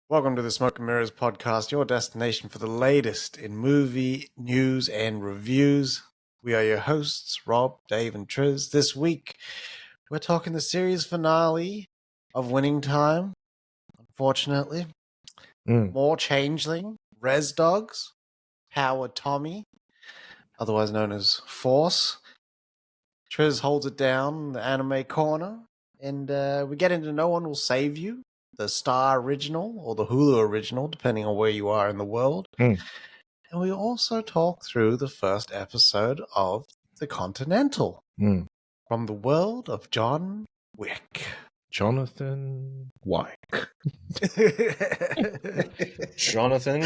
Welcome to the Smoke and Mirrors podcast, your destination for the latest in movie news and reviews. We are your hosts, Rob, Dave, and Triz. This week, we're talking the series finale of Winning Time, unfortunately. More Changeling, Res Dogs, Power Tommy, otherwise known as Force. Triz holds it down in the anime corner, and we get into No One Will Save You, the Star original or the Hulu original, depending on where you are in the world. And we also talk through the first episode of the Continental from the world of John Wick. Jonathan Wick. Jonathan.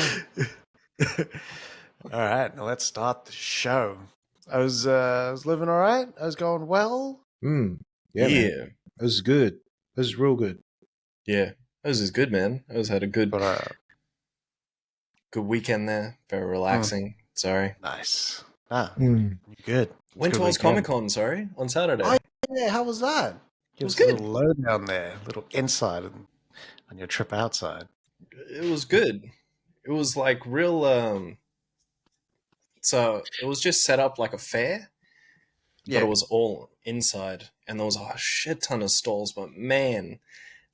All right, now let's start the show. I was living all right. I was going well. Yeah. Man. It was good. It was real good. Yeah. It was good, man. I had a good weekend there. Very relaxing. Sorry. Nice. Ah, Mm. good. Went to Comic-Con, on Saturday. Oh, yeah, how was that? It was Give us good. a little lowdown there, a little insight on your trip outside. It was good. It was like real, so it was just set up like a fair, but it was all inside. And there was a shit ton of stalls, but man,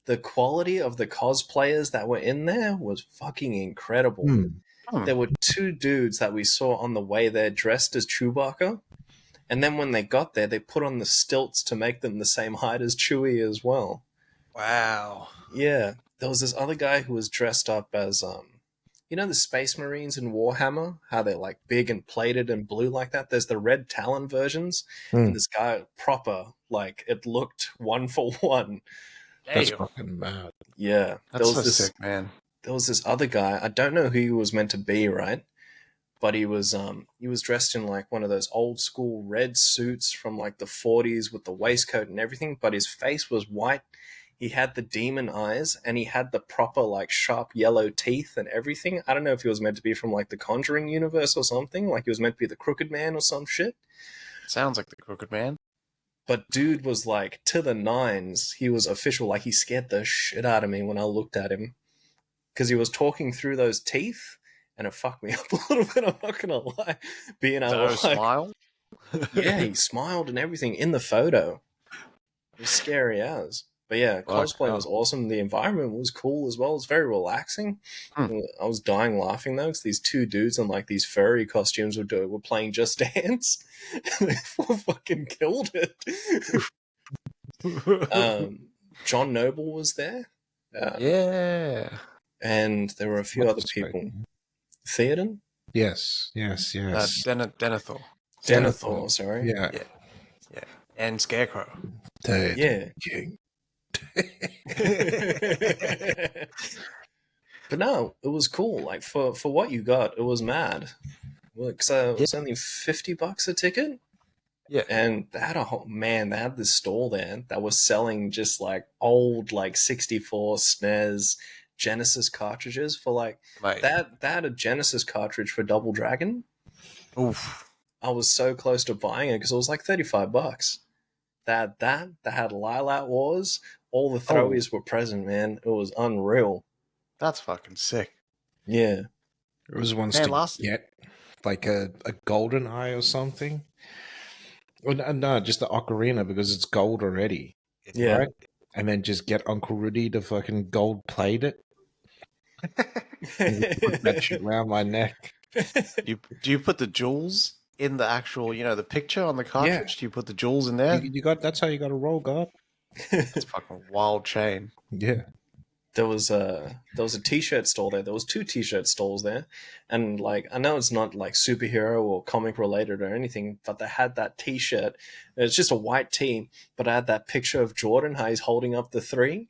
the quality of the cosplayers that were in there was fucking incredible. There were two dudes that we saw on the way there dressed as Chewbacca. And then when they got there, they put on the stilts to make them the same height as Chewie as well. Wow. Yeah. There was this other guy who was dressed up as, you know the Space Marines in Warhammer? How they're like big and plated and blue like that? There's the Red Talon versions. And this guy, proper, like it looked one for one. That's fucking mad. Yeah. That's so sick, man. There was this other guy. I don't know who he was meant to be, right? But he was dressed in like one of those old school red suits from like the 40s with the waistcoat and everything. But his face was white. He had the demon eyes and he had the proper like sharp yellow teeth and everything. I don't know if he was meant to be from like the Conjuring universe or something. Like he was meant to be the Crooked Man or some shit. Sounds like the Crooked Man. But dude was like to the nines. He was official. Like he scared the shit out of me when I looked at him. Because he was talking through those teeth, and it fucked me up a little bit, I'm not going to lie. Being able to like, smile? Yeah, he smiled and everything in the photo. It was scary as. But yeah, cosplay was awesome. The environment was cool as well. It was very relaxing. I was dying laughing, though, because these two dudes in like these furry costumes were playing Just Dance. They fucking killed it. John Noble was there. Yeah. And there were a few other people. Theoden? Yes. Denethor. Denethor, sorry. Yeah. And Scarecrow. Yeah. King. But no, it was cool. Like for what you got, it was mad. So it was only $50 a ticket. Yeah. And they had they had this stall there that was selling just like old like 64 SNES Genesis cartridges for like that had a Genesis cartridge for Double Dragon. Oof. I was so close to buying it because it was like $35. They had Lilac Wars. All the throwies were present, man. It was unreal. That's fucking sick. Yeah. There was one to get like a golden eye or something. Well, no, just the ocarina because it's gold already. Yeah. Right? And then just get Uncle Rudy to fucking gold plate it. And put that shit around my neck. Do you put the jewels in the actual, the picture on the cartridge? Yeah. Do you put the jewels in there? That's how you got to roll, God. It's fucking wild chain. Yeah. There was a t-shirt stall there. There was two t-shirt stalls there. And like, I know it's not like superhero or comic related or anything, but they had that t-shirt. It's just a white tee, but I had that picture of Jordan, how he's holding up the 3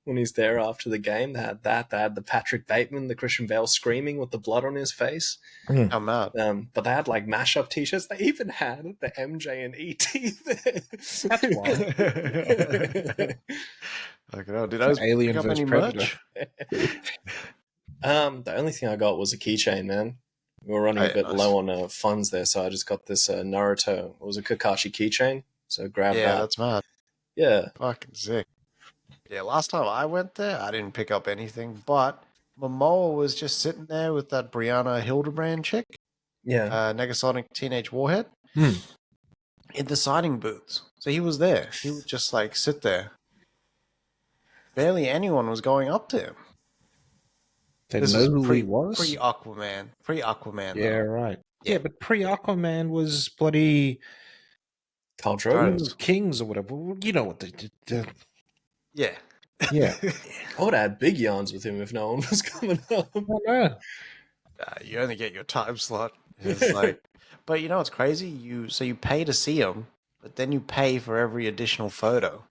when he's there after the game. They had that. They had the Patrick Bateman, the Christian Bale screaming with the blood on his face. How mad. But they had like mashup t-shirts. They even had the MJ and ET there. That's wild. Did I Alien pick up vs. any Predator. merch? The only thing I got was a keychain, man. We were running a bit low on funds there, so I just got this Naruto. It was a Kakashi keychain, so grab that. Yeah, that's mad. Yeah. Fucking sick. Yeah, last time I went there, I didn't pick up anything, but Momoa was just sitting there with that Brianna Hildebrand chick, Yeah. Negasonic Teenage Warhead, Hmm. in the signing booths. So he was there. He would just like sit there. Barely anyone was going up to him. They This know is who he pre was. Aquaman, pre Aquaman Yeah, though. right. Yeah. Yeah, but pre Aquaman was bloody Khal Got Drogo. it. King of Kings or whatever. You know what they did. Yeah. Yeah. I would have had big yarns with him if no one was coming up. I know. You only get your time slot. It's like, but you know what's crazy? You pay to see him, but then you pay for every additional photo,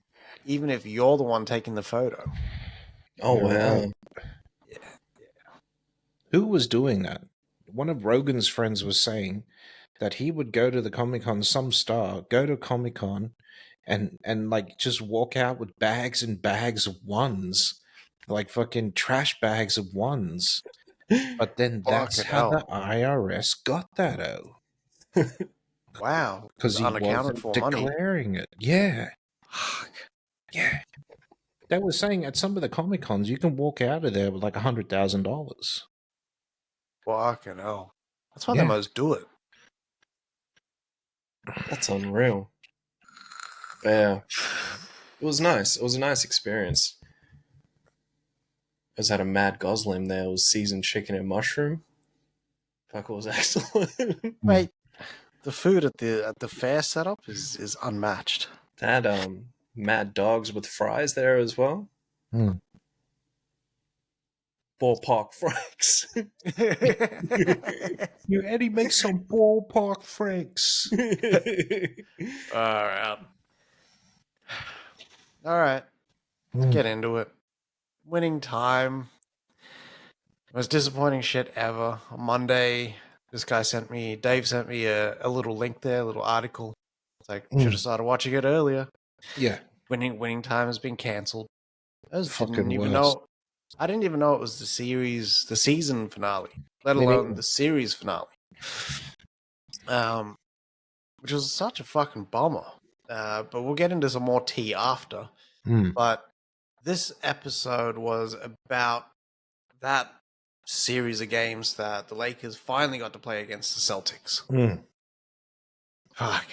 even if you're the one taking the photo. Oh, You're wow. right. Yeah. Who was doing that? One of Rogan's friends was saying that he would go to the Comic Con, some star, go to Comic Con and like just walk out with bags and bags of ones, like fucking trash bags of ones. But then that's Fucking how the hell. IRS got that out. Wow. Because he Unaccounted wasn't for money. declaring it. Yeah. Fuck. Yeah. They were saying at some of the Comic Cons you can walk out of there with like $100,000. Fucking hell. That's why they Yeah. most do it. That's unreal. Yeah. It was nice. It was a nice experience. I just had a mad Gosling there. It was seasoned chicken and mushroom. Fuck, it was excellent. Mate, the food at the fair setup is unmatched. They had mad dogs with fries there as well. Mm. Ballpark franks. You Eddie make some ballpark franks. All right. All right. Let's get into it. Winning time. Most disappointing shit ever. On Monday, this guy Dave sent me a little link there, a little article. It's like, should have started watching it earlier. Yeah. Winning time has been cancelled. Fucking worst. I didn't even know it was the season finale, let alone the series finale. Which was such a fucking bummer. But we'll get into some more tea after. But this episode was about that series of games that the Lakers finally got to play against the Celtics. Fuck.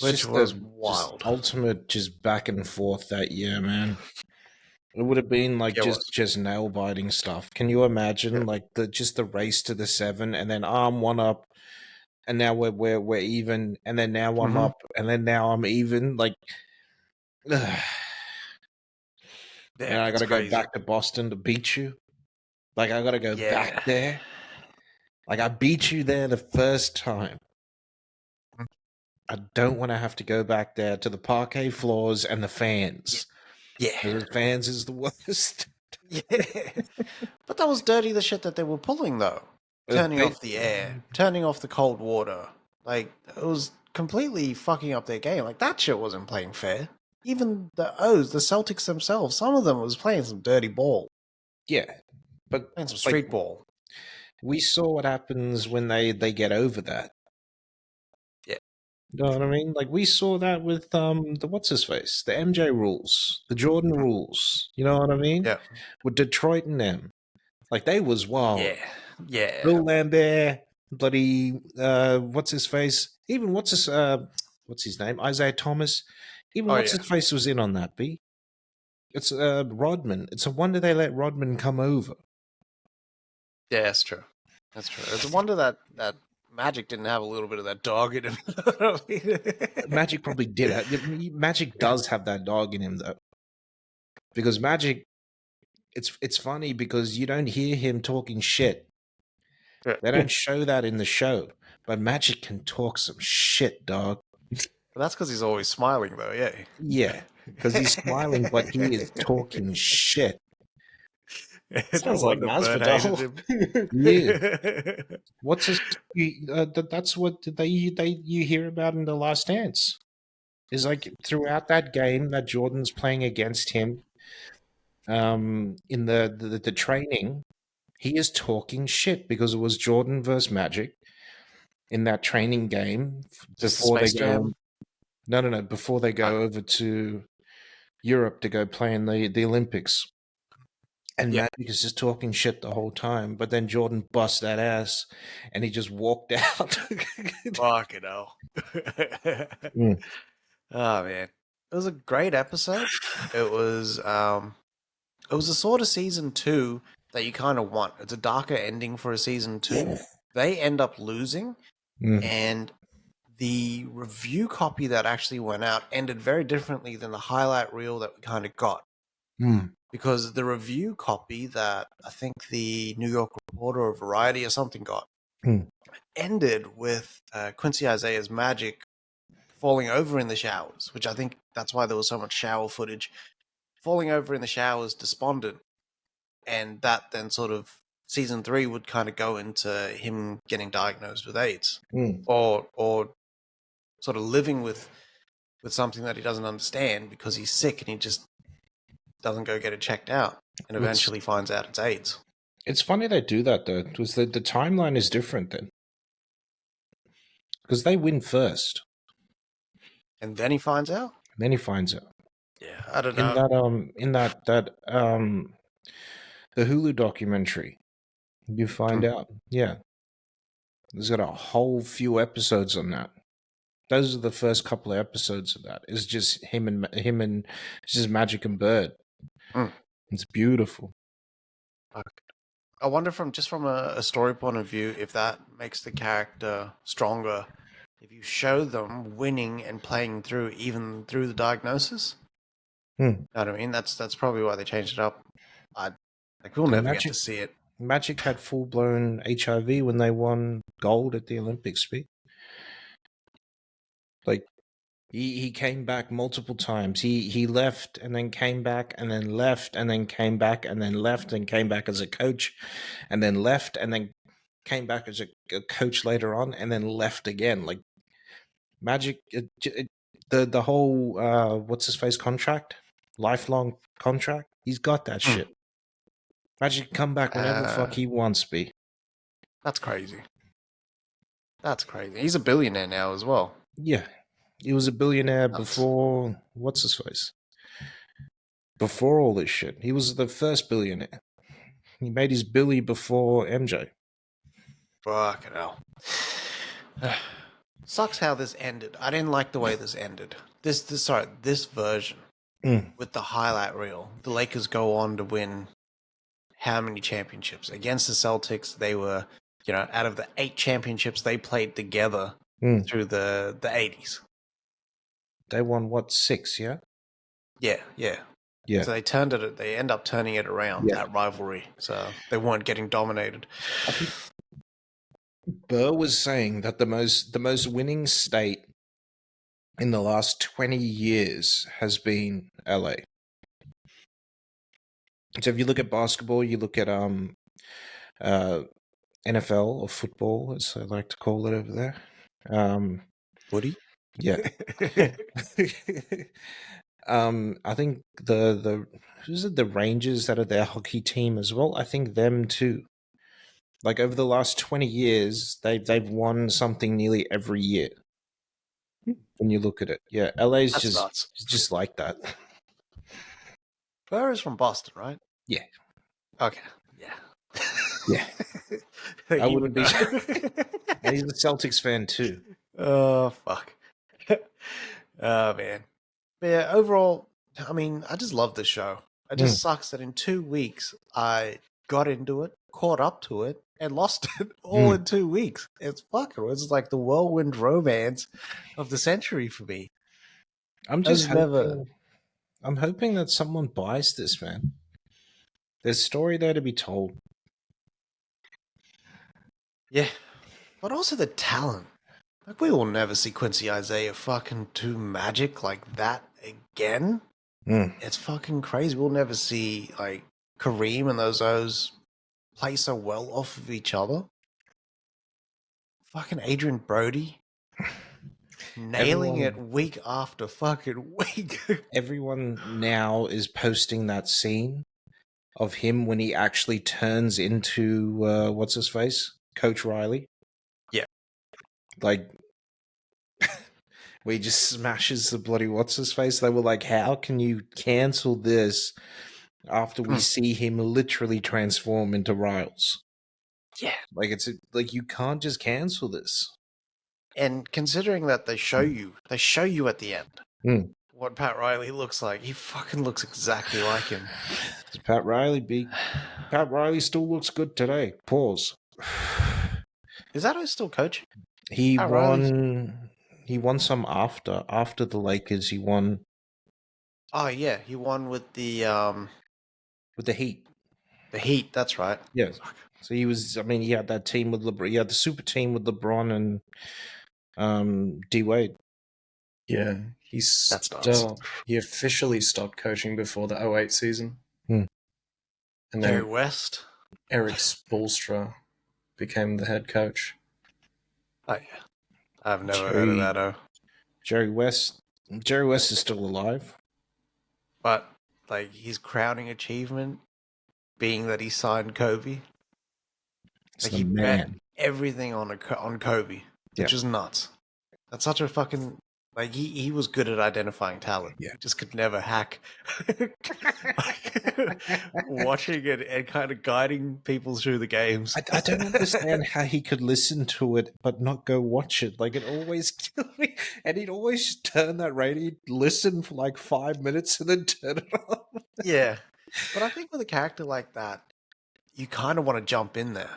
Which was wild. Just ultimate just back and forth that year, man. It would have been like just nail biting stuff. Can you imagine like the race to the 7 and then I'm 1 up and now we're even and then now I'm up and then now I'm even like and I gotta go back to Boston to beat you. Like I gotta go back there. Like I beat you there the first time. I don't want to have to go back there to the parquet floors and the fans. Yeah. The fans is the worst. Yeah. But that was dirty, the shit that they were pulling, though. Turning off the air, turning off the cold water. Like, it was completely fucking up their game. Like, that shit wasn't playing fair. Even the Celtics themselves, some of them was playing some dirty ball. Yeah. But playing some street ball. We saw what happens when they get over that. Yeah. You know what I mean? Like we saw that with the what's his face, the MJ rules, the Jordan rules. You know what I mean? Yeah. With Detroit and them, like they was wild. Yeah. Bill Lambert, bloody what's his face? Even what's his name? Isaiah Thomas. Even what's his face was in on that. B. It's Rodman. It's a wonder they let Rodman come over. Yeah, that's true. That's true. It's a wonder that Magic didn't have a little bit of that dog in him. Magic probably did. Magic does have that dog in him, though. Because Magic, it's funny because you don't hear him talking shit. They don't show that in the show. But Magic can talk some shit, dog. But that's because he's always smiling, though, yeah. Yeah, because he's smiling, but he is talking shit. Sounds like Masvidal. Yeah. What's his? That's what you hear about in The Last Dance. Is like throughout that game that Jordan's playing against him, in the training, he is talking shit because it was Jordan versus Magic in that training game before they go. No, before they go over to. Europe to go play in the Olympics. And Yeah. Magic is just talking shit the whole time, but then Jordan busts that ass, and he just walked out. Fucking hell. Mm. Oh man, it was a great episode. It was a sort of season 2 that you kind of want. It's a darker ending for a season 2. They end up losing, Mm. and the review copy that actually went out ended very differently than the highlight reel that we kind of got. Mm. Because the review copy that I think the New York Reporter or Variety or something got Mm. ended with Quincy Isaiah's magic falling over in the showers, which I think that's why there was so much shower footage. Falling over in the showers, despondent, and that then sort of season 3 would kind of go into him getting diagnosed with AIDS, Mm. or sort of living with something that he doesn't understand because he's sick and he just doesn't go get it checked out, and eventually finds out it's AIDS. It's funny they do that though, because the timeline is different then, because they win first, And then he finds out. and then he finds out. Yeah, I don't In know. that the Hulu documentary, you find out. Yeah, there's got a whole few episodes on that. Those are the first couple of episodes of that. It's just him and it's just Magic and Bird. Mm. It's beautiful. I wonder from a story point of view if that makes the character stronger. If you show them winning and playing through even through the diagnosis. Hmm. You know what I mean? That's probably why they changed it up. We'll 'Cause never get to see it. Magic had full blown HIV when they won gold at the Olympics. Speak. Like he came back multiple times. He left and then came back and then left and then came back and then left and came back as a coach and then left and then came back as a coach later on and then left again. Like Magic, the whole what's his face contract, lifelong contract. He's got that shit. Magic can come back whenever the fuck he wants, be. That's crazy. That's crazy. He's a billionaire now as well. Yeah. He was a billionaire before what's his face? Before all this shit. He was the first billionaire. He made his billy before MJ. Fucking hell. Sucks how this ended. I didn't like the way this ended. This version with the highlight reel. The Lakers go on to win how many championships? Against the Celtics, they were, out of the 8 championships they played together through the 80s. They won, what, 6, yeah? Yeah. Yeah. So they end up turning it around, that rivalry. So they weren't getting dominated. I think Burr was saying that the most winning state in the last 20 years has been LA. So if you look at basketball, you look at NFL or football, as they like to call it over there. Woody? Yeah. I think the Rangers that are their hockey team as well. I think them too. Like over the last 20 years, they've won something nearly every year. When you look at it, yeah, LA's just like that. Burr is from Boston, right? Yeah. Okay. Yeah. Yeah. I wouldn't be. And he's a Celtics fan too. Oh fuck. Oh man. But yeah, overall, I mean, I just love this show. It just sucks that in 2 weeks I got into it, caught up to it, and lost it all in 2 weeks. It's like the whirlwind romance of the century for me. I'm hoping that someone buys this, man. There's story there to be told. Yeah. But also the talent. Like, we will never see Quincy Isaiah fucking do magic like that again. It's fucking crazy. We'll never see, like, Kareem and those O's play so well off of each other. Fucking Adrian Brody. Nailing it week after fucking week. Everyone now is posting that scene of him when he actually turns into, what's his face? Coach Riley. Yeah. Like, where he just smashes the bloody what's his face. They were like, "How can you cancel this after we see him literally transform into Riles?" Yeah. Like it's like you can't just cancel this. And considering that they show you at the end Hmm. what Pat Riley looks like, he fucking looks exactly like him. Pat Riley still looks good today. Pause. Is that who's still coaching? He Pat Riley's- won. He won some after the Lakers. He won Oh yeah, he won with the with the Heat. Heat. That's right. Yes. So he was. I mean, he had that team with LeBron. He had the super team with LeBron and D Wade. Yeah, That's nice. he officially stopped coaching before the 08 season. Hmm. And Jerry then West. Eric Spoelstra became the head coach. Oh yeah, I've never heard of that. Jerry West. Jerry West is still alive. But like his crowning achievement being that he signed Kobe. It's Like the he man. bet everything on Kobe, which Yeah. is nuts. That's such a fucking like he was good at identifying talent. Yeah. He just could never hack. Watching it and kind of guiding people through the games. I don't understand how he could listen to it but not go watch it. Like it always killed me. And he'd always just turn that radio, listen for like 5 minutes, and then turn it off. Yeah, but I think with a character like that, you kind of want to jump in there.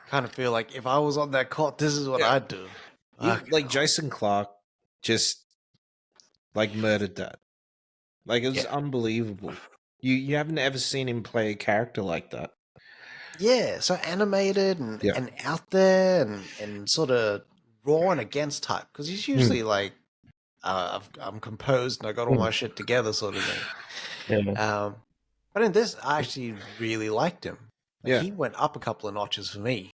Kind of feel like if I was on that court, this is what Yeah. I'd do. Like Jason Clarke just like murdered that. Like it was unbelievable. You haven't ever seen him play a character like that. Yeah, so animated and out there and sort of raw and against type. Because he's usually like, I'm composed and I got all my shit together sort of thing. Yeah. But in this, I actually really liked him. Like, Yeah. he went up a couple of notches for me.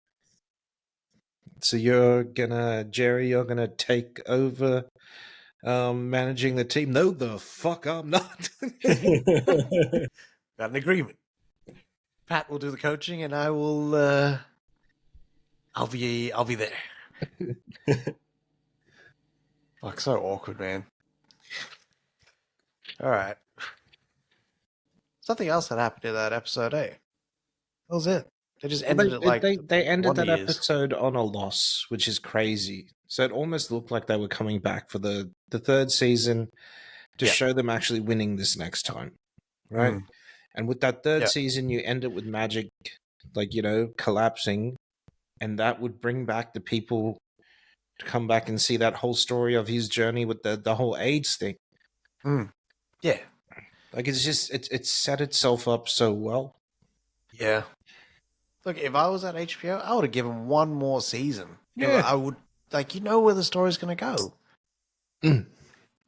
So Jerry, you're gonna take over managing the team. No, the fuck I'm not. Got an agreement. Pat will do the coaching and I will I'll be there. Fuck, so awkward, man. Alright. Something else that happened in that episode, eh? That was it. They just ended it like they ended Wonder that Years. episode on a loss, which is crazy. So it almost looked like they were coming back for the third season to show them actually winning this next time, right? And with that third season, you end it with Magic, like collapsing, and that would bring back the people to come back and see that whole story of his journey with the whole AIDS thing. Yeah. Like it's just it's set itself up so well. Yeah. Look, if I was at HBO, I would have given one more season. Yeah. I would, like, where the story's going to go.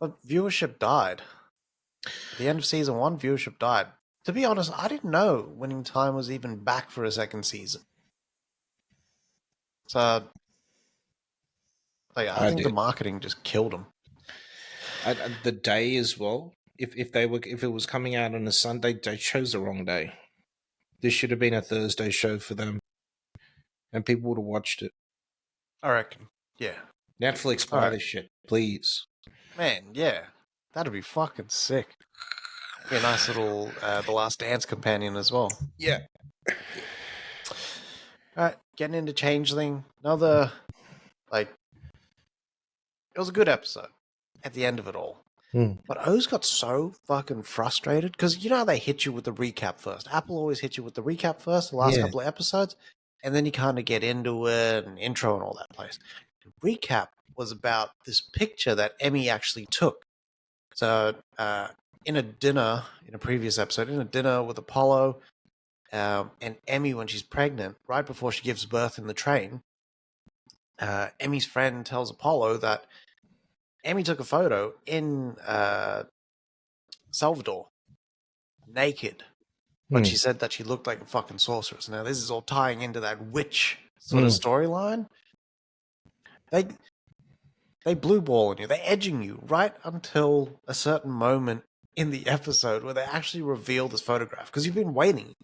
But viewership died. At the end of season 1, viewership died. To be honest, I didn't know Winning Time was even back for a second season. So, like, I think the marketing just killed them. And the day as well. If it was coming out on a Sunday, they chose the wrong day. This should have been a Thursday show for them, and people would have watched it. I reckon. Yeah. Netflix, buy this shit, please. Man, yeah. That'd be fucking sick. Be a nice little The Last Dance companion as well. Yeah. Alright, getting into Changeling. Another, like, it was a good episode at the end of it all. But O's got so fucking frustrated because you know how they hit you with the recap first. Apple always hits you with the recap first, the last couple of episodes, and then you kind of get into it and intro and all that place. The recap was about this picture that Emmy actually took. So in a previous episode, in a dinner with Apollo and Emmy when she's pregnant, right before she gives birth in the train, Emmy's friend tells Apollo that Emmy took a photo in Salvador, naked, but she said that she looked like a fucking sorceress. Now, this is all tying into that witch sort of storyline. They blue balling you. They're edging you right until a certain moment in the episode where they actually reveal this photograph. Because you've been waiting.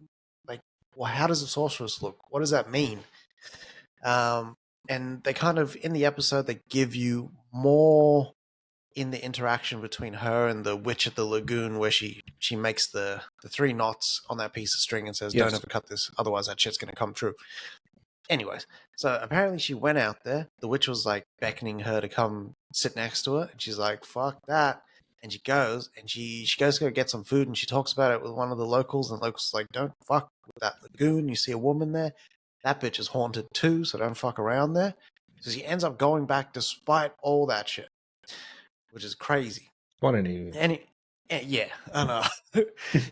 Like, well, how does a sorceress look? What does that mean? and they kind of, in the episode, they give you more in the interaction between her and the witch at the lagoon, where she makes the 3 knots on that piece of string and says, Yes. don't ever cut this, otherwise that shit's going to come true. Anyways, so apparently she went out there. The witch was like beckoning her to come sit next to her, and she's like, fuck that. And she goes, and she goes to go get some food, and she talks about it with one of the locals, and the locals like, don't fuck with that lagoon. You see a woman there, that bitch is haunted too, so don't fuck around there. So she ends up going back despite all that shit, which is crazy. What an idiot. Yeah, I know.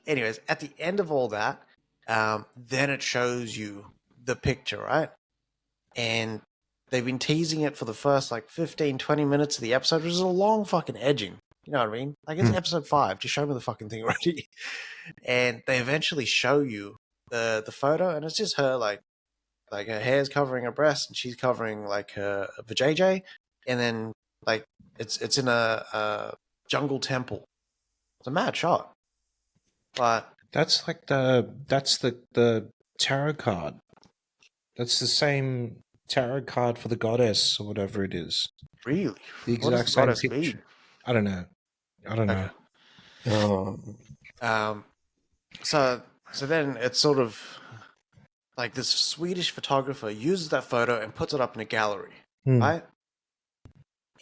Anyways, at the end of all that, then it shows you the picture, right? And they've been teasing it for the first like 15, 20 minutes of the episode, which is a long fucking edging. You know what I mean? Like, it's episode 5. Just show me the fucking thing already. And they eventually show you the photo, and it's just her, like her hair's covering her breast, and she's covering like her vajayjay, and then like it's in a jungle temple. It's a mad shot, but That's like the tarot card. That's the same tarot card for the goddess or whatever it is. really, The what does exact the same goddess picture. mean? I don't know. Okay. So then it's sort of like this Swedish photographer uses that photo and puts it up in a gallery, right?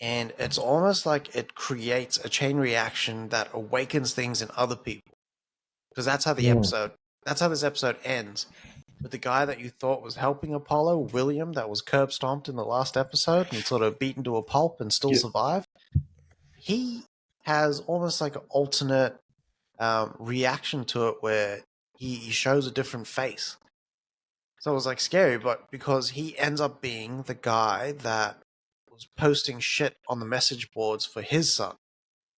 And it's almost like it creates a chain reaction that awakens things in other people. Because that's how that's how this episode ends. With the guy that you thought was helping Apollo, William, that was curb stomped in the last episode and sort of beaten to a pulp and still survived. He has almost like an alternate reaction to it where he shows a different face. So it was like scary, but because he ends up being the guy that was posting shit on the message boards for his son,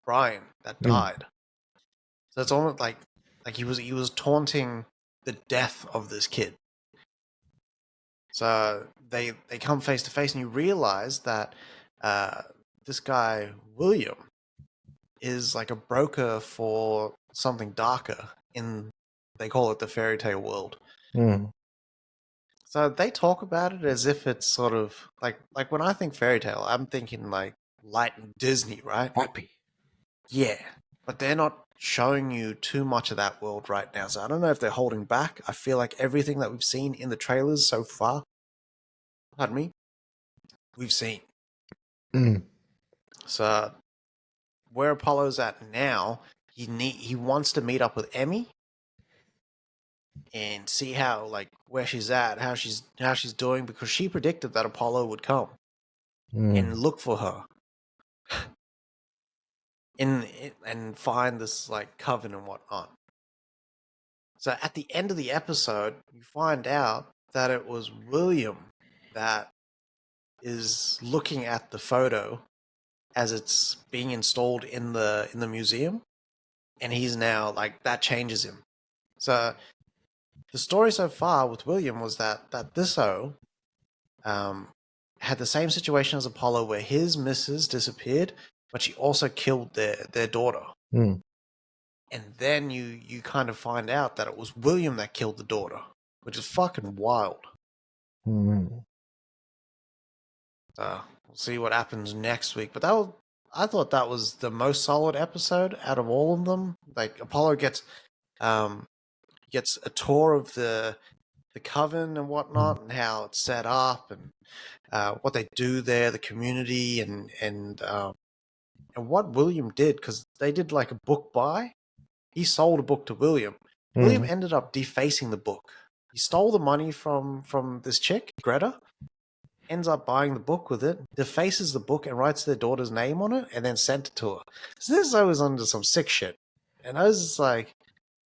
Brian, that died. So it's almost like he was taunting the death of this kid. So they come face to face, and you realize that this guy William is like a broker for something darker they call it the fairy tale world. So they talk about it as if it's sort of like when I think fairy tale, I'm thinking like light and Disney, right? Happy. Yeah, but they're not showing you too much of that world right now. So I don't know if they're holding back. I feel like everything that we've seen in the trailers so far, pardon me, we've seen. So where Apollo's at now, he wants to meet up with Emmy and see how, like, where she's at, how she's doing, because she predicted that Apollo would come and look for her and find this like coven and whatnot. So at the end of the episode, you find out that it was William that is looking at the photo as it's being installed in the museum, and he's now like, that changes him. So the story so far with William was that Thisso had the same situation as Apollo, where his missus disappeared, but she also killed their daughter. And then you kind of find out that it was William that killed the daughter, which is fucking wild. We'll see what happens next week. But I thought that was the most solid episode out of all of them. Like, Apollo gets a tour of the coven and whatnot, and how it's set up, and what they do there, the community, and what William did, because they did like a book buy. He sold a book to William. William ended up defacing the book. He stole the money from this chick, Greta, ends up buying the book with it, defaces the book, and writes their daughter's name on it, and then sent it to her. So this is always under some sick shit. And I was just like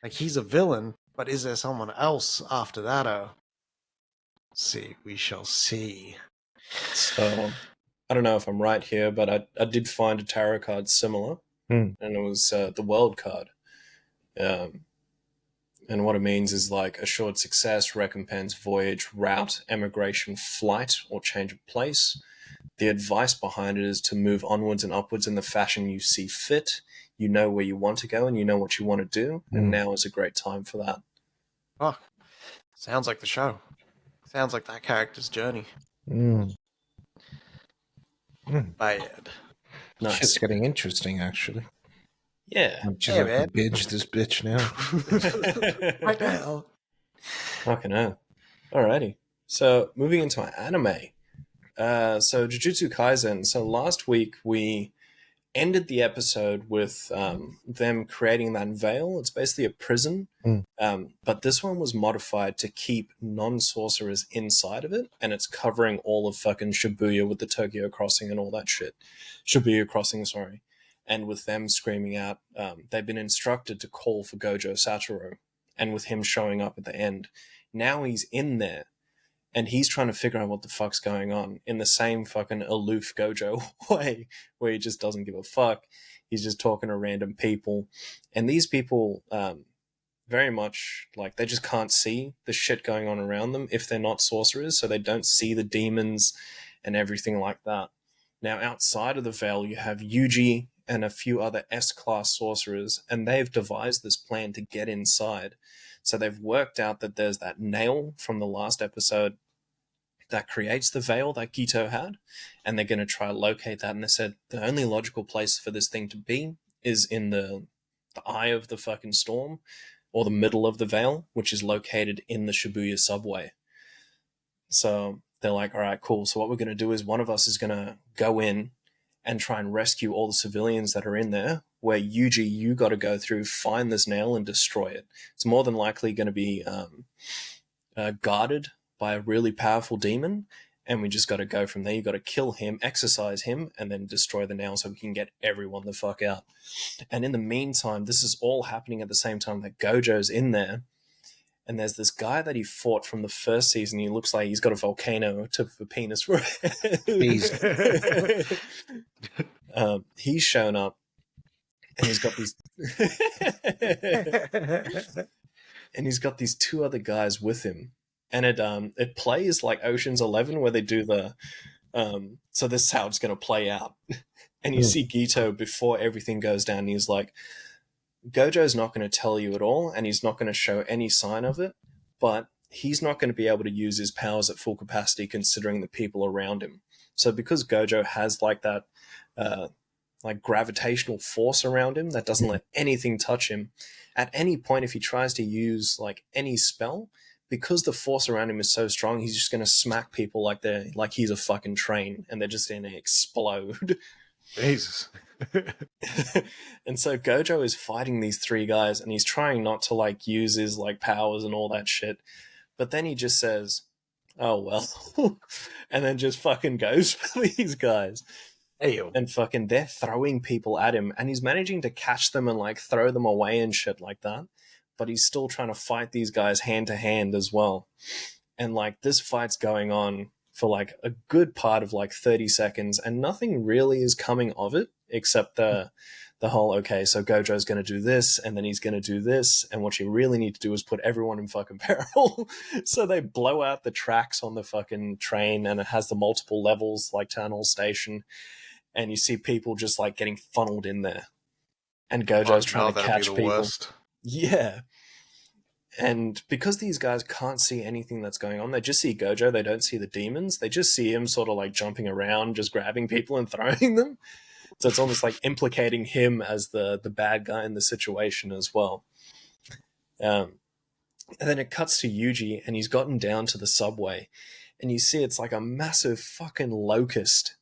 he's a villain, but is there someone else after that? See, we shall see. So, I don't know if I'm right here, but I did find a tarot card similar, and it was the World card. And what it means is like assured success, recompense, voyage, route, emigration, flight, or change of place. The advice behind it is to move onwards and upwards in the fashion you see fit. You know where you want to go, and you know what you want to do, and now is a great time for that. Oh, sounds like the show. Sounds like that character's journey. Bad. Nice. Shit's getting interesting, actually. Yeah. I'm just Hey, have man. to binge this bitch now. Right now. Fucking hell. Alrighty. So moving into our anime. So Jujutsu Kaisen. So last week we ended the episode with them creating that veil. It's basically a prison, but this one was modified to keep non-sorcerers inside of it, and it's covering all of fucking Shibuya with the Tokyo Crossing and all that shit. Shibuya Crossing, sorry. And with them screaming out, they've been instructed to call for Gojo Satoru, and with him showing up at the end. Now he's in there, and he's trying to figure out what the fuck's going on in the same fucking aloof Gojo way, where he just doesn't give a fuck. He's just talking to random people, and these people very much like they just can't see the shit going on around them if they're not sorcerers, so they don't see the demons and everything like that. Now, outside of the veil, you have Yuji and a few other S-class sorcerers, and they've devised this plan to get inside. So they've worked out that there's that nail from the last episode that creates the veil that Gito had, and they're going to try to locate that. And they said the only logical place for this thing to be is in the eye of the fucking storm, or the middle of the veil, which is located in the Shibuya subway. So they're like, all right, cool. So what we're going to do is one of us is going to go in and try and rescue all the civilians that are in there, where Yuji, you got to go through, find this nail and destroy it. It's more than likely going to be guarded by a really powerful demon, and we just got to go from there. You got to kill him, exorcise him, and then destroy the nail so we can get everyone the fuck out. And in the meantime, this is all happening at the same time that Gojo's in there, and there's this guy that he fought from the first season. He looks like he's got a volcano tip of a penis for he's shown up, and he's got these and he's got these two other guys with him, and it plays like Ocean's 11, where they do the so this is how it's going to play out. And you see Gito before everything goes down, and he's like, Gojo's not going to tell you at all, and he's not going to show any sign of it, but he's not going to be able to use his powers at full capacity considering the people around him. So because Gojo has like that like gravitational force around him that doesn't let anything touch him, at any point if he tries to use like any spell, because the force around him is so strong, he's just going to smack people like he's a fucking train, and they're just going to explode. Jesus. And so Gojo is fighting these three guys, and he's trying not to like use his like powers and all that shit, but then he just says, oh well, and then just fucking goes for these guys. Ayo. And fucking they're throwing people at him, and he's managing to catch them and like throw them away and shit like that, but he's still trying to fight these guys hand to hand as well. And like this fight's going on for like a good part of like 30 seconds, and nothing really is coming of it except the whole, okay, so Gojo's going to do this, and then he's going to do this, and what you really need to do is put everyone in fucking peril. So they blow out the tracks on the fucking train, and it has the multiple levels like tunnel station, and you see people just like getting funneled in there, and Gojo's trying to catch people. Worst. Yeah. And because these guys can't see anything that's going on, they just see Gojo, they don't see the demons, they just see him sort of like jumping around, just grabbing people and throwing them. So it's almost like implicating him as the bad guy in the situation as well. And then it cuts to Yuji, and he's gotten down to the subway, and you see it's like a massive fucking locust.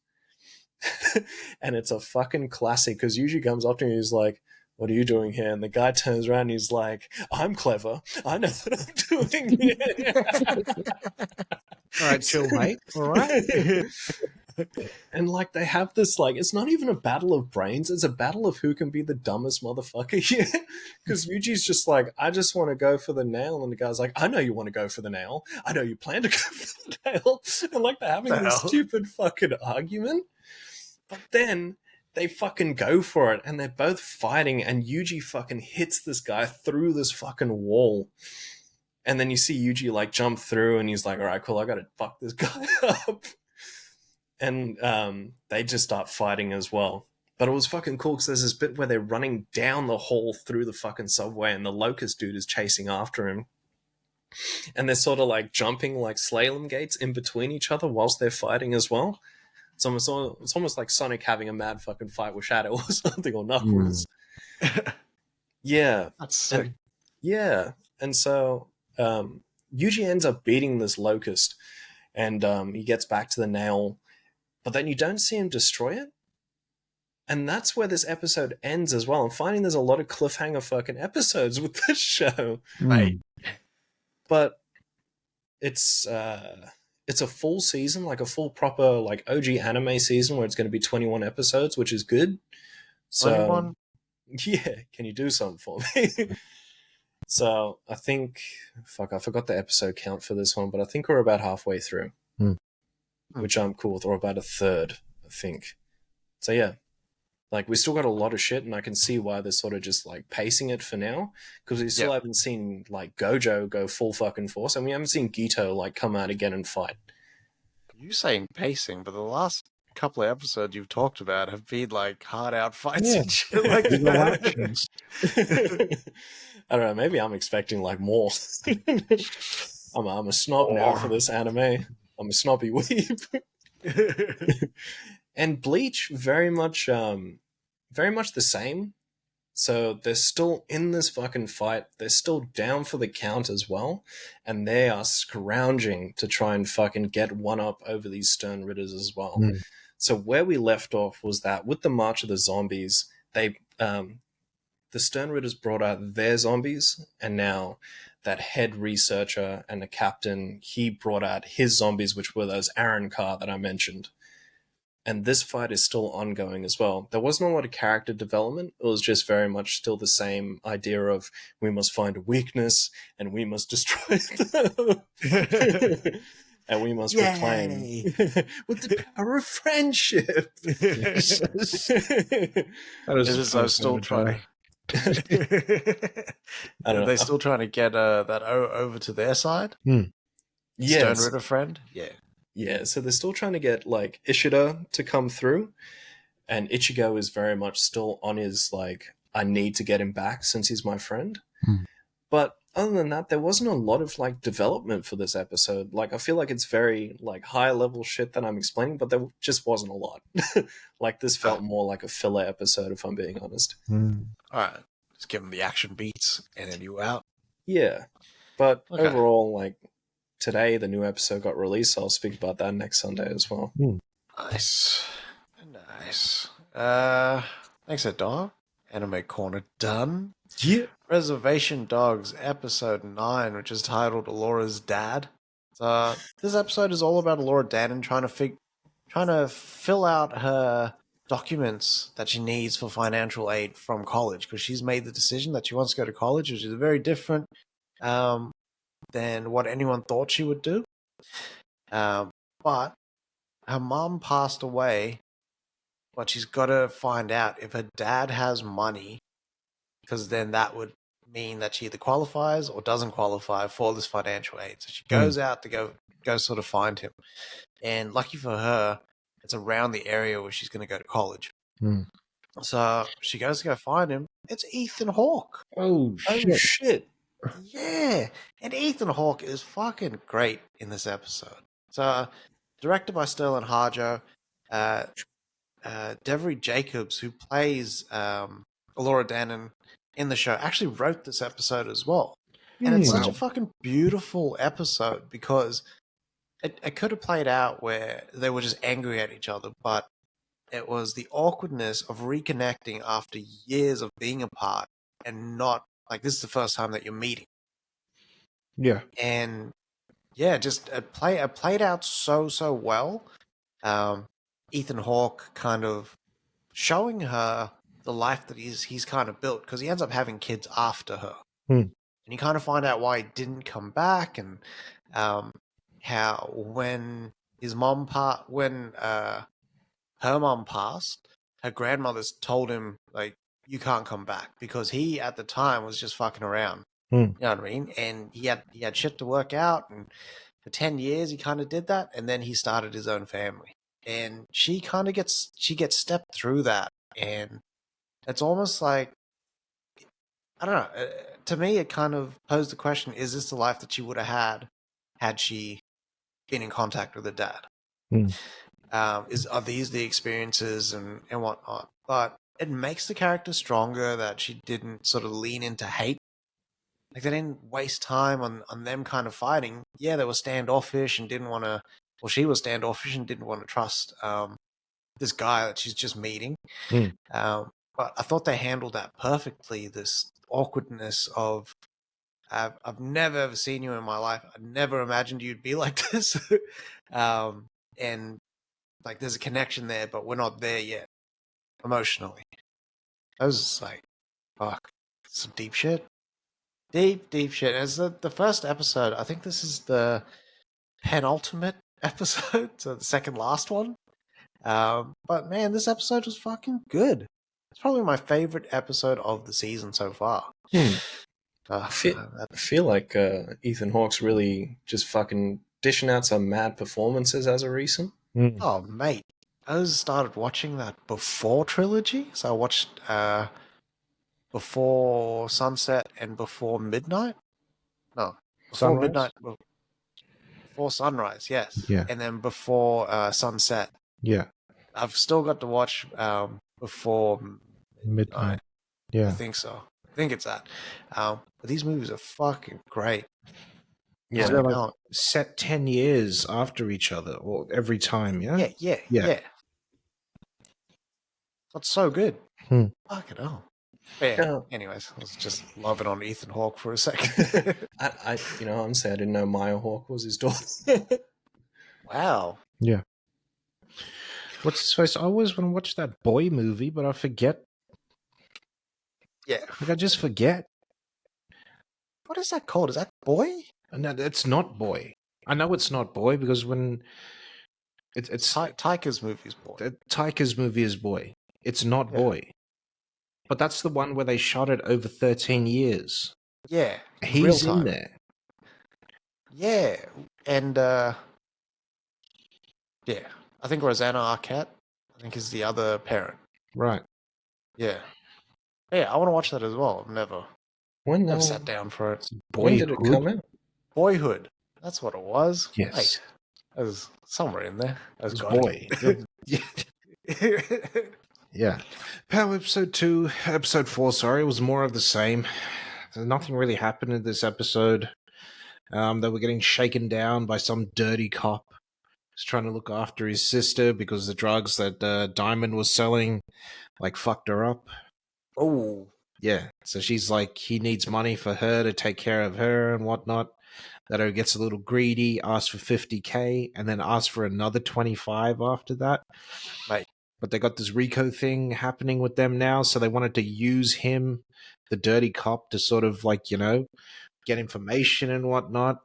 And it's a fucking classic, because Yuji comes up to him and he's like, what are you doing here? And the guy turns around and he's like, I'm clever. I know what I'm doing here. All right, chill, mate. All right. And like they have this like, it's not even a battle of brains, it's a battle of who can be the dumbest motherfucker here. Because Yuji's just like, I just want to go for the nail, and the guy's like, I know you want to go for the nail, I know you plan to go for the nail. And like they're having this stupid fucking argument, but then they fucking go for it, and they're both fighting, and Yuji fucking hits this guy through this fucking wall. And then you see Yuji like jump through, and he's like, all right, cool, I gotta fuck this guy up. And they just start fighting as well. But it was fucking cool, because there's this bit where they're running down the hall through the fucking subway, and the locust dude is chasing after him. And they're sort of like jumping like slalom gates in between each other whilst they're fighting as well. It's almost like Sonic having a mad fucking fight with Shadow or something, or Knuckles. Yeah. That's sick. And, yeah. And so Yuji ends up beating this locust, and he gets back to the nail, but then you don't see him destroy it. And that's where this episode ends as well. I'm finding there's a lot of cliffhanger fucking episodes with this show. Right. But it's a full season, like a full proper like OG anime season where it's going to be 21 episodes, which is good. So 21? yeah, can you do something for me? So I think, I forgot the episode count for this one, but I think we're about halfway through, which I'm cool with, or about a third, I think. So yeah, like we still got a lot of shit, and I can see why they're sort of just like pacing it for now, because we still haven't seen like Gojo go full fucking force, and we haven't seen Gito like come out again and fight. You saying pacing, but the last couple of episodes you've talked about have been like hard out fights and shit like that. I don't know, maybe I'm expecting like more. I'm a snob now for this anime. I'm a snobby weeb. And Bleach, very much the same. So they're still in this fucking fight. They're still down for the count as well. And they are scrounging to try and fucking get one up over these Stern Ritters as well. So where we left off was that with the March of the Zombies, the Stern Ritters brought out their zombies, and now that head researcher and the captain, he brought out his zombies, which were those Aaron Carr that I mentioned. And this fight is still ongoing as well. There wasn't a lot of character development. It was just very much still the same idea of we must find a weakness and we must destroy them. And we must reclaim with the power of friendship. I still trying. Are they still trying to get that over to their side? Yes. Stern Ritter friend? Yeah, so they're still trying to get like Ishida to come through, and Ichigo is very much still on his like, I need to get him back since he's my friend. But other than that, there wasn't a lot of like development for this episode. Like I feel like it's very like high level shit that I'm explaining, but there just wasn't a lot. Like this felt more like a filler episode, if I'm being honest. Alright. Just give them the action beats and then you out. Yeah. But overall, like today the new episode got released, so I'll speak about that next Sunday as well. Nice. Thanks, Dog. Anime Corner done. Yeah. Reservation Dogs episode 9, which is titled Alora's Dad. This episode is all about Alora Dannon trying to fill out her documents that she needs for financial aid from college, because she's made the decision that she wants to go to college, which is very different than what anyone thought she would do. But her mom passed away, but she's got to find out if her dad has money, because then that would mean that she either qualifies or doesn't qualify for this financial aid. So she goes out to go sort of find him. And lucky for her, it's around the area where she's going to go to college. So she goes to go find him. It's Ethan Hawke. Oh, shit. Yeah. And Ethan Hawke is fucking great in this episode. So directed by Sterling Harjo, Devery Jacobs, who plays Alora Dannon in the show, actually wrote this episode as well. And it's such a fucking beautiful episode, because it could have played out where they were just angry at each other, but it was the awkwardness of reconnecting after years of being apart, and not like this is the first time that you're meeting. Yeah. And yeah, just it played out so well. Ethan Hawke kind of showing her the life that he's kind of built, because he ends up having kids after her. And you kind of find out why he didn't come back, and how when her mom passed, her grandmother's told him, like, you can't come back, because he at the time was just fucking around. You know what I mean? And he had shit to work out, and for 10 years he kind of did that, and then he started his own family. And she kind of gets stepped through that, and it's almost like, I don't know, to me it kind of posed the question, is this the life that she would have had she been in contact with her dad? Are these the experiences and whatnot? But it makes the character stronger that she didn't sort of lean into hate. Like they didn't waste time on them kind of fighting. Yeah, they were standoffish and didn't want to. Well, she was standoffish and didn't want to trust this guy that she's just meeting. Mm. But I thought they handled that perfectly. This awkwardness of I've never ever seen you in my life. I never imagined you'd be like this. And like there's a connection there, but we're not there yet emotionally. I was like, fuck, some deep shit. Deep shit. As the first episode, I think this is the penultimate episode, so the second last one. But man, this episode was fucking good. It's probably my favorite episode of the season so far. I feel like Ethan Hawke's really just fucking dishing out some mad performances as of recent. Oh, mate. I started watching that before Trilogy. So I watched before Sunset and before Midnight. No, before Sunrise? Midnight. Before Sunrise, yes. Yeah. And then before Sunset. Yeah. I've still got to watch before Midnight. Yeah. I think so. I think it's that. But these movies are fucking great. Yeah, they're like set 10 years after each other, or every time, yeah? Yeah. That's so good. Fucking hell. But yeah, anyways, I was just loving on Ethan Hawke for a second. I honestly, I didn't know Maya Hawke was his daughter. Wow. Yeah. What's his face? I always want to watch that Boy movie, but I forget. Yeah. Like, I just forget. What is that called? Is that Boy? No, it's not Boy. I know it's not Boy because when it's Taika's movie is Boy. Taika's movie is Boy. It's not Boy. But that's the one where they shot it over 13 years. Yeah. He's in there. Yeah. And yeah. I think Rosanna Arquette, is the other parent. Right. Yeah. Yeah, I want to watch that as well. I've sat down for it. When did it come out? Boyhood. That's what it was. Yes. Wait, it was somewhere in there. It was Boy. Yeah. Power episode 2, episode 4, sorry, was more of the same. Nothing really happened in this episode. They were getting shaken down by some dirty cop. He's trying to look after his sister because the drugs that Diamond was selling, like, fucked her up. Oh. Yeah. So she's like, he needs money for her to take care of her and whatnot. That he gets a little greedy, asks for $50K, and then asks for another 25 after that. Right. But they got this Rico thing happening with them now, so they wanted to use him, the dirty cop, to sort of like, get information and whatnot.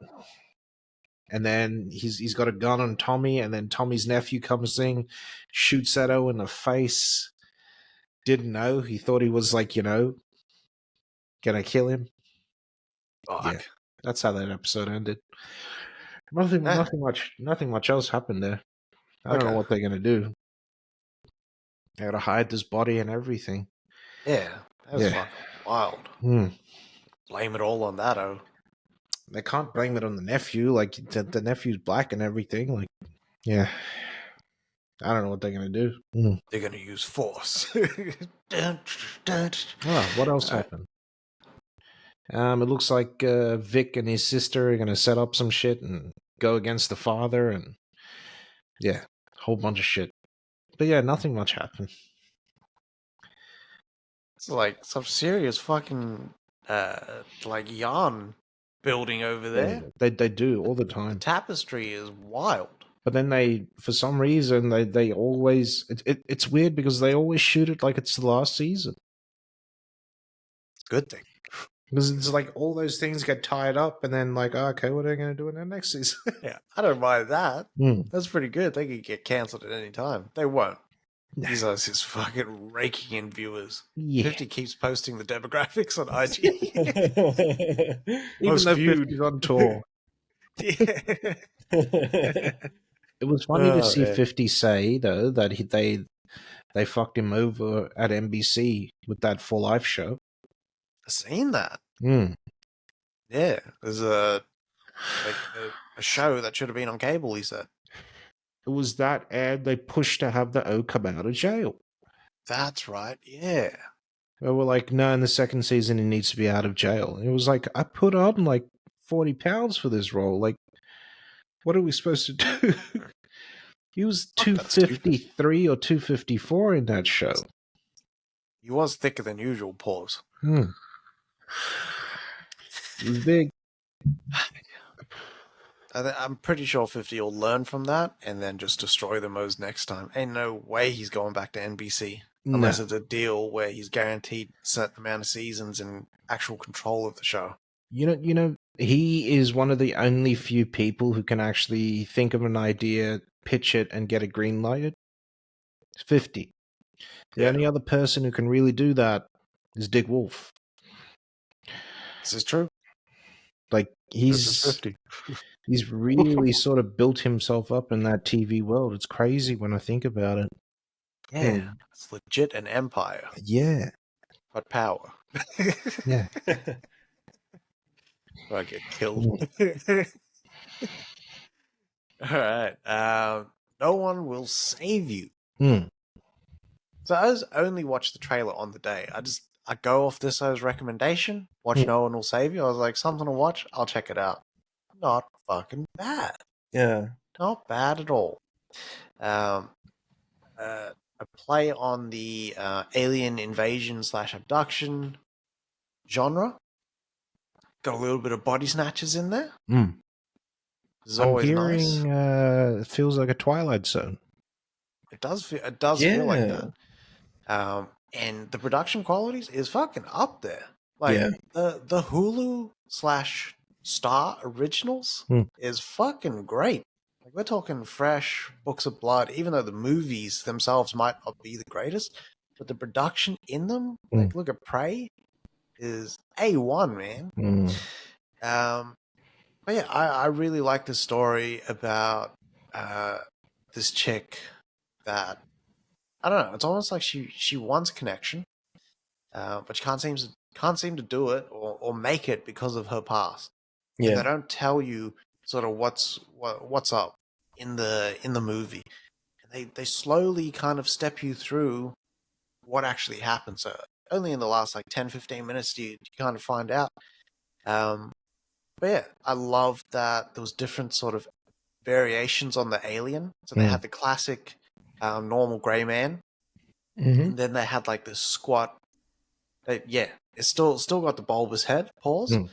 And then he's got a gun on Tommy, and then Tommy's nephew comes in, shoots Edo in the face. Didn't know. He thought he was like, gonna kill him. Fuck. Yeah. That's how that episode ended. Nothing much else happened there. I don't know what they're gonna do. They gotta hide this body and everything. Yeah, that was fucking wild. Blame it all on that, They can't blame it on the nephew. Like, the nephew's black and everything. Like, yeah. I don't know what they're gonna do. They're gonna use force. What else happened? It looks like Vic and his sister are gonna set up some shit and go against the father, and yeah, a whole bunch of shit. But yeah, nothing much happened. It's like some serious fucking like yarn building over there. They do all the time. The tapestry is wild. But then they, for some reason, they always it's weird because they always shoot it like it's the last season. Good thing. Because it's like all those things get tied up, and then like, okay, what are they going to do in the next season? Yeah, I don't mind that. That's pretty good. They could get cancelled at any time. They won't. These are just fucking raking in viewers. Yeah. 50 keeps posting the demographics on IG. Even though 50's on tour. Yeah. It was funny to see 50 say, though, that they fucked him over at NBC with that For Life show. I've seen that. Yeah, there's a show that should have been on cable, he said. It was that ad they pushed to have the O come out of jail. That's right. Yeah. They were like, no, in the second season he needs to be out of jail. And it was like, I put on like 40 pounds for this role. Like, what are we supposed to do? He was Fuck, that's stupid. 253 or 254 in that show. He was thicker than usual. Pause. It was big. I'm pretty sure 50 will learn from that and then just destroy the Moes next time. Ain't no way he's going back to NBC unless it's a deal where he's guaranteed a certain amount of seasons and actual control of the show. You know, he is one of the only few people who can actually think of an idea, pitch it, and get it green lighted. 50. The only other person who can really do that is Dick Wolf. This is true. Like, he's 50. He's really sort of built himself up in that TV world. It's crazy when I think about it. Yeah, it's legit an empire. Yeah. But power. Yeah. I get killed. All right. No one will save you. So I only watched the trailer on the day. I go off this as recommendation. Watch No One Will Save You. I was like, something to watch. I'll check it out. Not fucking bad. Yeah. Not bad at all. A play on the alien invasion / abduction genre. Got a little bit of body snatches in there. It's always nice. It feels like a Twilight Zone. It does feel like that. And the production qualities is fucking up there. Like the Hulu / Star originals is fucking great. Like, we're talking fresh Books of Blood, even though the movies themselves might not be the greatest, but the production in them, like look at Prey, is A1, man. But yeah, I really like the story about this chick that, I don't know, it's almost like she wants connection, but she can't seem to do it or make it because of her past. Yeah. And they don't tell you sort of what's up in the movie. And they slowly kind of step you through what actually happens. So only in the last like 10-15 minutes do you kind of find out. But yeah, I loved that there was different sort of variations on the alien. So they had the classic normal grey man, and then they had like this squat. It's still got the bulbous head. Pause.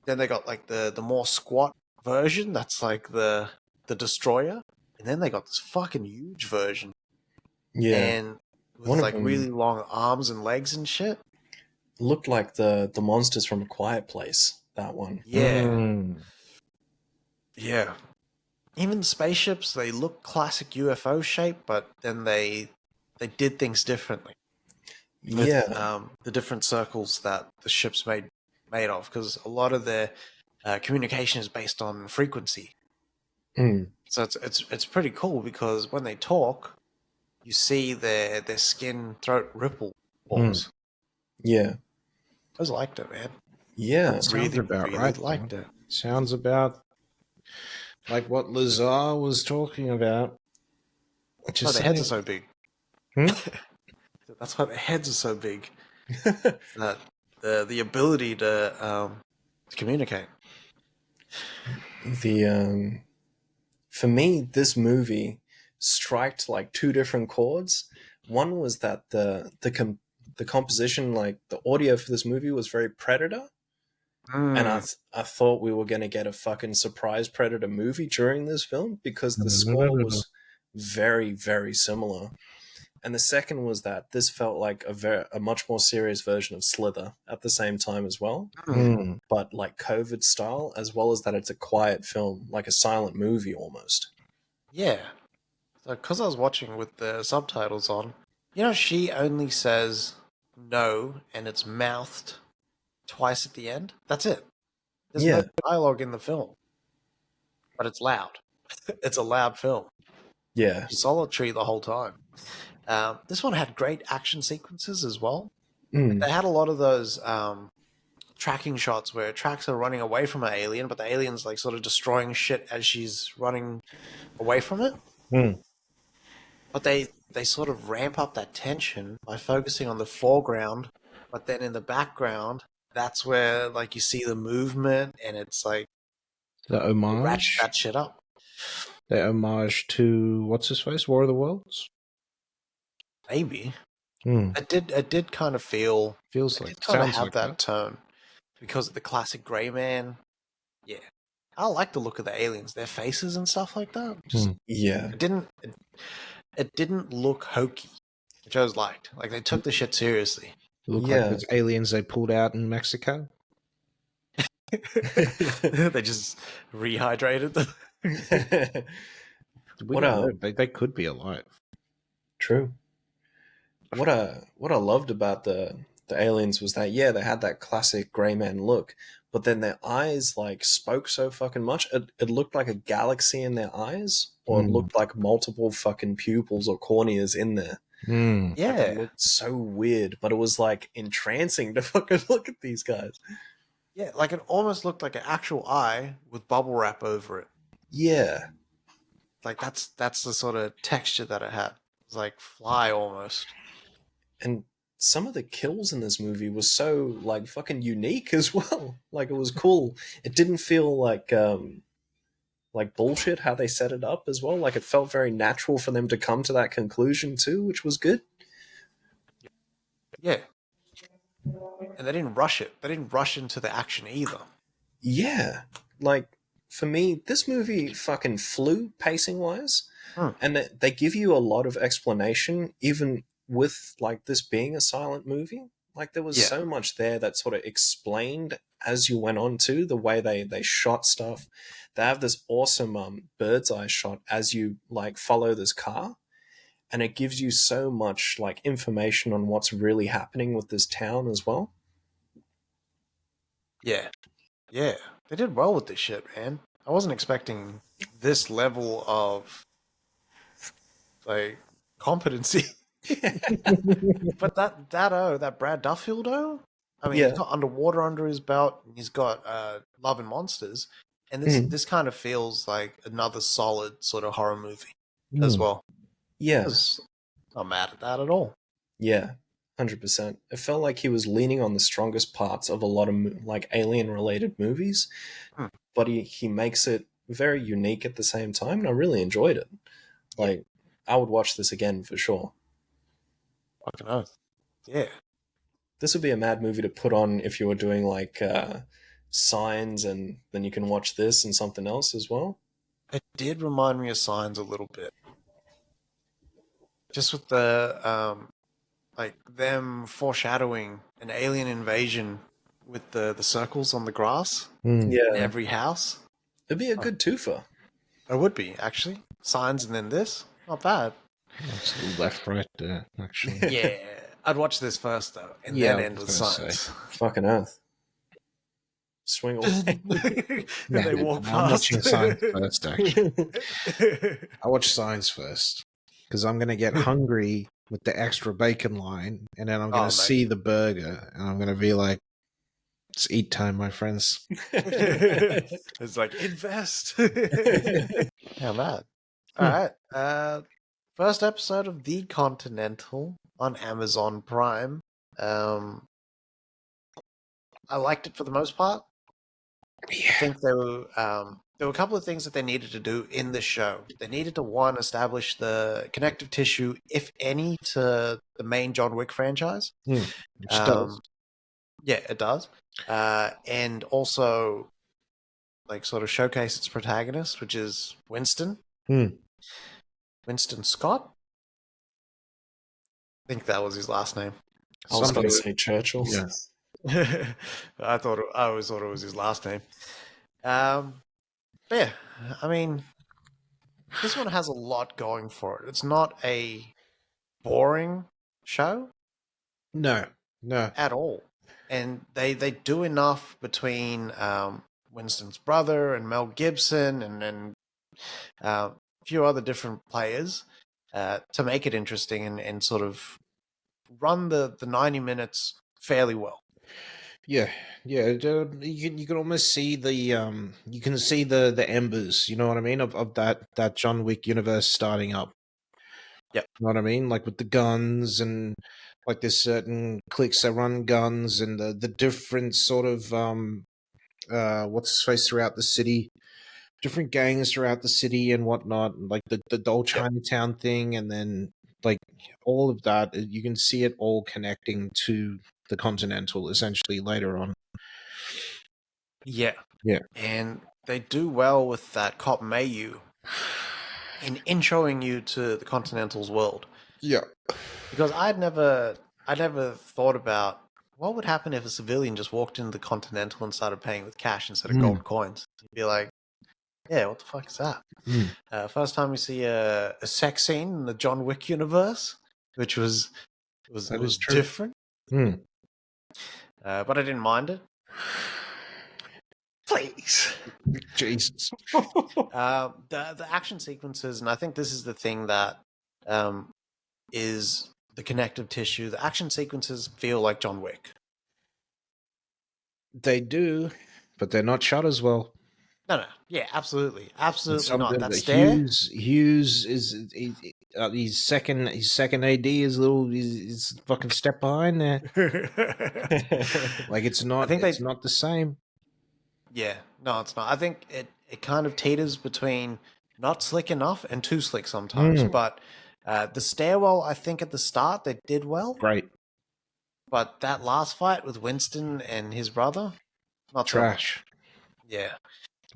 Then they got like the more squat version. That's like the destroyer, and then they got this fucking huge version. Yeah, and with like really long arms and legs and shit. Looked like the monsters from A Quiet Place. That one. Yeah. Yeah. Even the spaceships, they look classic UFO shape, but then they did things differently. With, the different circles that the ship's made of, because a lot of their communication is based on frequency. So it's pretty cool, because when they talk, you see their skin throat ripple balls. Yeah. I just liked it, man. Yeah. Sounds about right. Liked it. Sounds about like what Lazar was talking about. Oh, their heads are so big. That's why their heads are so big. That the ability to communicate. For me, this movie striked like two different chords. One was that the composition, like the audio for this movie, was very Predator. And I thought we were going to get a fucking surprise Predator movie during this film, because the score was very, very similar. And the second was that this felt like a much more serious version of Slither at the same time as well. But like COVID style, as well as that it's a quiet film, like a silent movie almost. Yeah. So, because I was watching with the subtitles on, she only says no, and it's mouthed twice at the end. That's it. There's no dialogue in the film. But it's loud. It's a loud film. Yeah. It's solitary the whole time. This one had great action sequences as well. Mm. They had a lot of those tracking shots where tracks are running away from an alien, but the alien's like sort of destroying shit as she's running away from it. Mm. But they sort of ramp up that tension by focusing on the foreground, but then in the background, that's where like you see the movement, and it's like The they ratchet homage. that shit up. The homage to what's his face? War of the Worlds. Maybe Mm. it did kind of feel. Feels It like did kind of sounds have like that tone because of the classic Grey Man. Yeah, I like the look of the aliens, their faces and stuff like that. Just Yeah. it didn't look hokey, which I was liked. Like they took the shit seriously. Look Yeah. like those aliens they pulled out in Mexico. They just rehydrated them. We don't know. They could be alive. True. What I loved about the aliens was that they had that classic gray man look, but then their eyes like spoke so fucking much. It looked like a galaxy in their eyes, or it looked like multiple fucking pupils or corneas in there. Mm. Yeah, Like, it looked so weird, but it was like entrancing to fucking look at these guys. yeah, like it almost looked like an actual eye with bubble wrap over it. Yeah. Like that's the sort of texture that it had. It's like fly almost. And some of the kills in this movie was so like fucking unique as well. Like it was cool. It didn't feel like bullshit how they set it up as well. Like it felt very natural for them to come to that conclusion too, which was good. Yeah, and they didn't rush it. They didn't rush into the action either. Yeah. Like for me, this movie fucking flew pacing wise. And they give you a lot of explanation, even with like this being a silent movie. Like there was so much there that sort of explained as you went on to the way they shot stuff. They have this awesome bird's eye shot as you like follow this car, and it gives you so much like information on what's really happening with this town as well. Yeah, yeah, they did well with this shit, man. I wasn't expecting this level of like competency. But that Brad Duffield though, I mean, he's got Underwater under his belt. He's got Love and Monsters, and this kind of feels like another solid sort of horror movie as well. Yeah, I was not mad at that at all. yeah, 100%. It felt like he was leaning on the strongest parts of a lot of like alien related movies, but he makes it very unique at the same time, and I really enjoyed it. Like, I would watch this again for sure. Fucking oath. Yeah. This would be a mad movie to put on if you were doing like Signs, and then you can watch this and something else as well. It did remind me of Signs a little bit. Just with the like them foreshadowing an alien invasion with the circles on the grass in every house. It'd be a good twofer. It would be, actually. Signs and then this. Not bad. That's the left, right there, actually. Yeah. I'd watch this first, though, and then end with Signs. Fucking earth. Swing away. And they walk past. I'm watching Signs first, actually. I watch Signs first, because I'm going to get hungry with the extra bacon line, and then I'm going to see the burger, and I'm going to be like, it's eat time, my friends. It's like, invest. How bad. All right. First episode of The Continental on Amazon Prime. I liked it for the most part. I think there were a couple of things that they needed to do in the show. They needed to, one, establish the connective tissue, if any, to the main John Wick franchise. Which does. Yeah, it does. And also, like, sort of showcase its protagonist, which is Winston. Winston Scott? I think that was his last name. I was going to say Churchill. Yeah. I always thought it was his last name. But yeah, I mean, this one has a lot going for it. It's not a boring show. No. At all. And they do enough between Winston's brother and Mel Gibson and a few other different players to make it interesting and sort of run the 90 minutes fairly well. Yeah, yeah. You can almost see the you can see the embers. You know what I mean of that John Wick universe starting up. Yep. You know what I mean? Like with the guns and like there's certain cliques that run guns and the different sort of what's his face throughout the city, different gangs throughout the city and whatnot, and like the old Yep. Chinatown thing, and then like all of that. You can see it all connecting to the Continental essentially later on. Yeah. Yeah. And they do well with that cop Mayu in introing you to the Continental's world. Yeah. Because I never thought about what would happen if a civilian just walked into the Continental and started paying with cash instead of gold coins. You'd be like, yeah, what the fuck is that? First time we see a sex scene in the John Wick universe, which was That is true. different, but I didn't mind it. Please. Jesus. The action sequences, and I think this is the thing that is the connective tissue. The action sequences feel like John Wick. They do, but they're not shot as well. No, yeah, absolutely Some not. of That the stare. Hughes is he's second AD is little he's fucking step behind there. Like it's not the same. Yeah, no, it's not. I think it kind of teeters between not slick enough and too slick sometimes. But the stairwell, I think at the start they did well. Great. But that last fight with Winston and his brother, not trash. So much. Yeah.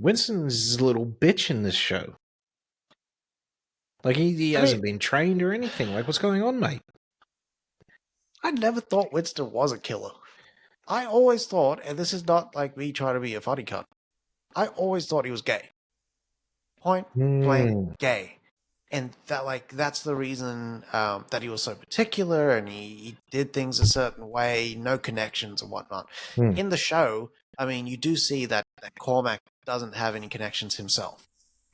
Winston's a little bitch in this show. Like he hasn't been trained or anything. Like what's going on, mate? I never thought Winston was a killer. I always thought, and this is not like me trying to be a funny cunt, I always thought he was gay. Point blank gay. And that's the reason that he was so particular and he did things a certain way, no connections and whatnot. In the show, I mean, you do see that Cormac doesn't have any connections himself.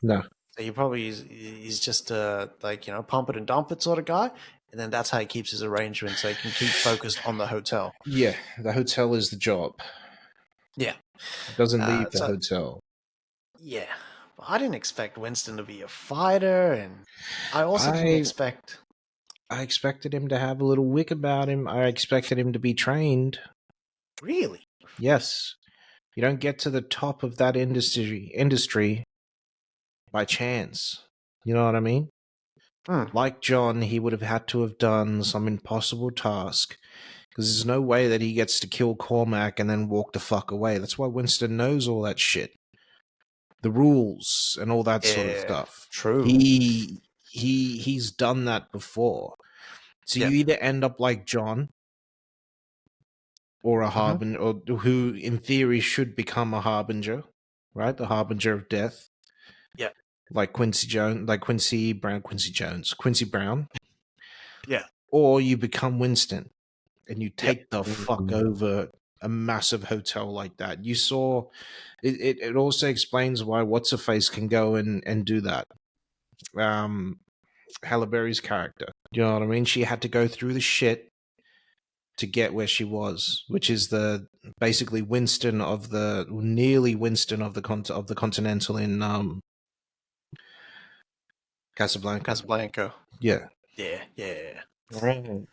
No. So he's just pump it and dump it sort of guy. And then that's how he keeps his arrangement so he can keep focused on the hotel. Yeah, the hotel is the job. Yeah. Doesn't leave the hotel. Yeah. I didn't expect Winston to be a fighter, and I also didn't expect... I expected him to have a little wick about him. I expected him to be trained. Really? Yes. You don't get to the top of that industry by chance. You know what I mean? Like John, he would have had to have done some impossible task. Because there's no way that he gets to kill Cormac and then walk the fuck away. That's why Winston knows all that shit. The rules and all that sort of stuff. True. He's done that before. So you either end up like John or a harbinger, or who in theory should become a harbinger, right? The harbinger of death. Yeah. Like Quincy Brown. Yeah. Or you become Winston and you take the fuck over a massive hotel like that. You saw it also explains why What's-Her-Face can go and do that. Halle Berry's character. You know what I mean? She had to go through the shit to get where she was, which is the basically Winston of the nearly Winston of the Continental in Casablanca. Yeah. Yeah. Right.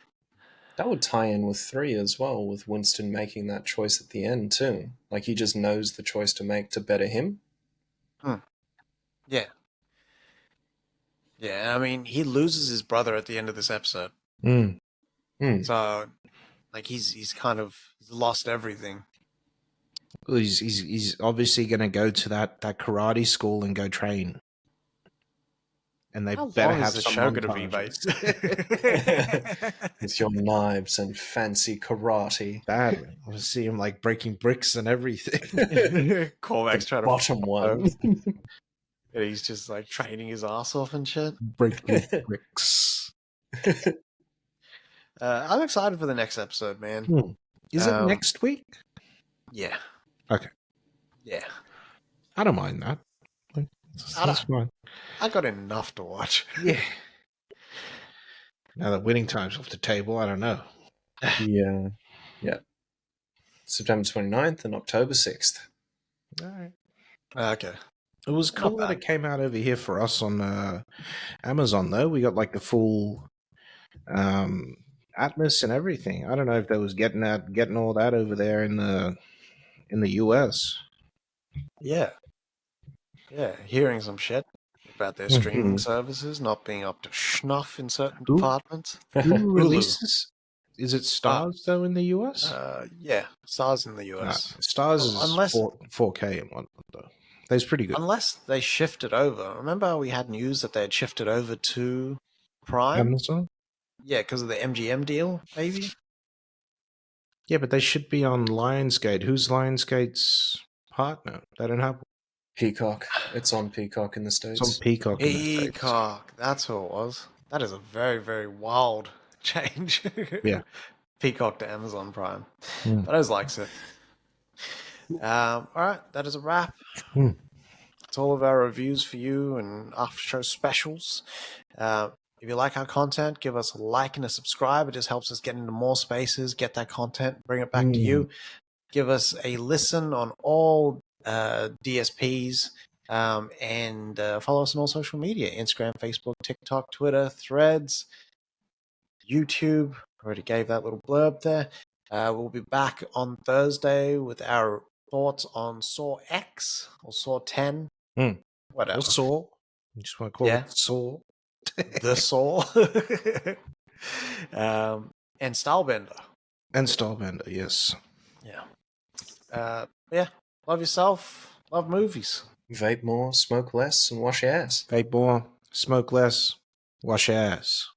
That would tie in with 3 as well, with Winston making that choice at the end too. Like he just knows the choice to make to better him. Yeah. Yeah, I mean, he loses his brother at the end of this episode. So, like, he's kind of lost everything. Well, he's obviously going to go to that karate school and go train. And they better have some show going to be based with your knives and fancy karate. Badly, I want to see him like breaking bricks and everything. Cormac's trying to bottom one. And he's just like training his ass off and shit. Breaking bricks. I'm excited for the next episode, man. Is it next week? Yeah. Okay. Yeah. I don't mind that. That's fine. I got enough to watch. Yeah. Now that winning time's off the table, I don't know. Yeah. September 29th and October 6th. All right. Okay. It was Not cool that bad. it came out over here for us on Amazon, though. We got like the full Atmos and everything. I don't know if they was getting all that over there in the US. Yeah. Yeah. Hearing some shit about their streaming services not being up to snuff in certain Who departments. who releases? Is it Stars though in the US? Yeah. Stars in the US. Stars Well, is 4K and whatnot though. That's pretty good. Unless they shifted over. Remember we had news that they had shifted over to Prime? Amazon? Yeah, because of the MGM deal, maybe? Yeah, but they should be on Lionsgate. Who's Lionsgate's partner? They don't have. Peacock. It's on Peacock in the States. It's on Peacock in the States. Peacock. That's who it was. That is a very, very wild change. Yeah. Peacock to Amazon Prime. Mm. But I just likes it. All right, that is a wrap. Mm. That's all of our reviews for you and after show specials. If you like our content, give us a like and a subscribe. It just helps us get into more spaces, get that content, bring it back to you. Give us a listen on all DSPs and follow us on all social media: Instagram, Facebook, TikTok, Twitter, Threads, YouTube. Already gave that little blurb there. We'll be back on Thursday with our thoughts on Saw X or Saw 10. Whatever. Or Saw. You just want to call it Saw. The Saw. And Stylebender. And Stylebender, yes. Yeah. Yeah. Love yourself. Love movies. Vape more, smoke less, and wash your ass. Vape more, smoke less, wash your ass.